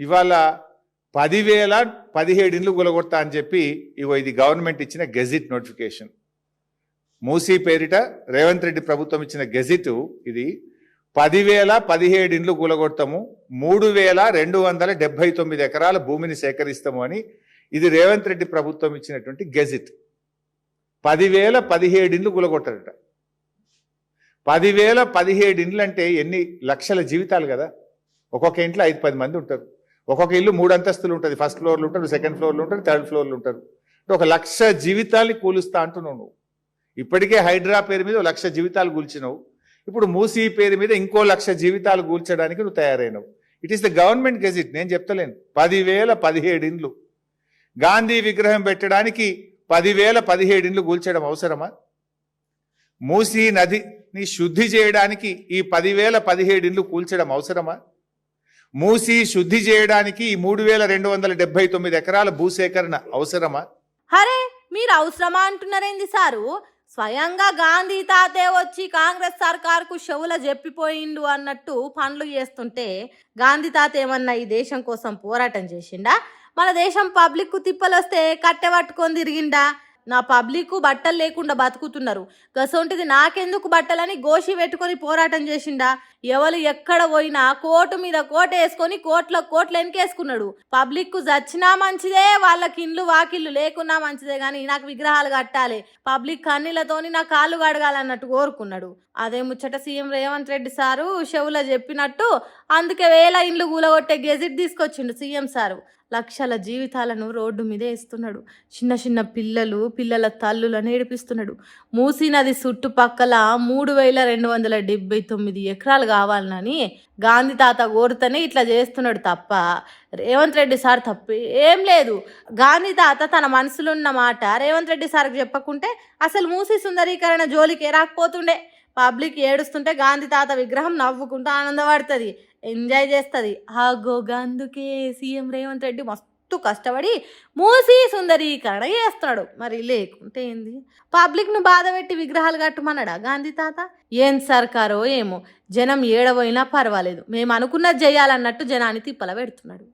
ఇవాళ 10,017 ఇండ్లు కూలగొడతా అని చెప్పి ఇది గవర్నమెంట్ ఇచ్చిన గెజిట్ నోటిఫికేషన్. మూసీ పేరిట రేవంత్ రెడ్డి ప్రభుత్వం ఇచ్చిన గెజిట్ ఇది. 10,017 ఇండ్లు కూలగొడతాము, 3,279 ఎకరాల భూమిని సేకరిస్తాము అని ఇది రేవంత్ రెడ్డి ప్రభుత్వం ఇచ్చినటువంటి గెజిట్. 10,017 ఇండ్లు కూలగొట్టారట. 10,017 ఇండ్లు అంటే ఎన్ని లక్షల జీవితాలు కదా. ఒక్కొక్క ఇంట్లో 5-10 మంది ఉంటారు. ఒక్కొక్క ఇల్లు 3 అంతస్తులు ఉంటుంది. ఫస్ట్ ఫ్లోర్లు ఉంటారు, సెకండ్ ఫ్లోర్లు ఉంటారు, థర్డ్ ఫ్లోర్లు ఉంటారు. 1,00,000 జీవితాల్ని కూలుస్తా అంటున్నావు నువ్వు. ఇప్పటికే హైడ్రా పేరు మీద 1,00,000 జీవితాలు కూల్చినావు. ఇప్పుడు మూసీ పేరు మీద ఇంకో 1,00,000 జీవితాలు కూల్చడానికి నువ్వు తయారైనవు. It is the government gazette, నేను చెప్తలేను. 10,017 ఇండ్లు. గాంధీ విగ్రహం పెట్టడానికి 10,017 ఇండ్లు కూల్చడం అవసరమా? మూసీ నదిని శుద్ధి చేయడానికి ఈ 10,017 ఇండ్లు కూల్చడం అవసరమా? మూసీ శుద్ధి చేయడానికి ఈ 3,279 ఎకరాల భూసేకరణ అవసరమా? అరే మీరు అవసరమా అంటున్నారేంది సారు? స్వయంగా గాంధీ తాతే వచ్చి కాంగ్రెస్ సర్కార్కు చెవుల చెప్పిపోయిండు అన్నట్టు పనులు చేస్తుంటే గాంధీ తాత ఏమన్నా ఈ దేశం కోసం పోరాటం చేసిండా? మన దేశం పబ్లిక్ తిప్పలు వస్తే కట్టె పట్టుకొని తిరిగిండా? నా పబ్లిక్ బట్టలు లేకుండా బతుకుతున్నారు, గసొంటిది నాకెందుకు బట్టలని గోషి పెట్టుకొని పోరాటం చేసిండా? ఎవరు ఎక్కడ పోయినా కోటు మీద కోట వేసుకొని కోట్లు వెనకేసుకున్నాడు. పబ్లిక్ చచ్చినా మంచిదే, వాళ్ళకి ఇండ్లు వాకిళ్ళు లేకున్నా మంచిదే, కానీ నాకు విగ్రహాలు కట్టాలి, పబ్లిక్ కన్నీళ్లతోని నా కాళ్ళు కడగాలన్నట్టు కోరుకున్నాడు. అదే ముచ్చట సీఎం రేవంత్ రెడ్డి సారు చెవుల చెప్పినట్టు అందుకే 1,000 ఇండ్లు కూలగొట్టే గెజిట్ తీసుకొచ్చిండు సీఎం సారు. లక్షల జీవితాలను రోడ్డు మీదే ఇస్తున్నాడు. చిన్న చిన్న పిల్లల తల్లులను ఏడిపిస్తున్నాడు. మూసీ నది చుట్టుపక్కల 3,279 ఎకరాలు కావాలని గాంధీ తాత కోరితేనే ఇట్లా చేస్తున్నాడు తప్ప రేవంత్ రెడ్డి సార్ తప్పు ఏం లేదు. గాంధీ తాత తన మనసులో ఉన్న మాట రేవంత్ రెడ్డి సార్కి చెప్పకుంటే అసలు మూసీ సుందరీకరణ జోలికి రాకపోతుండే. పబ్లిక్ ఏడుస్తుంటే గాంధీ తాత విగ్రహం నవ్వుకుంటూ ఆనందపడుతుంది, ఎంజాయ్ చేస్తుంది. అందుకే సీఎం రేవంత్ రెడ్డి మస్తు కష్టపడి మూసీ సుందరీకరణ చేస్తున్నాడు. మరి లేకుంటే ఏంది? పబ్లిక్ను బాధ పెట్టి విగ్రహాలు కట్టమన్నాడా గాంధీ తాత? ఏం సర్కారో ఏమో, జనం ఏడవైనా పర్వాలేదు, మేము అనుకున్నది చేయాలన్నట్టు జనాన్ని తిప్పల పెడుతున్నాడు.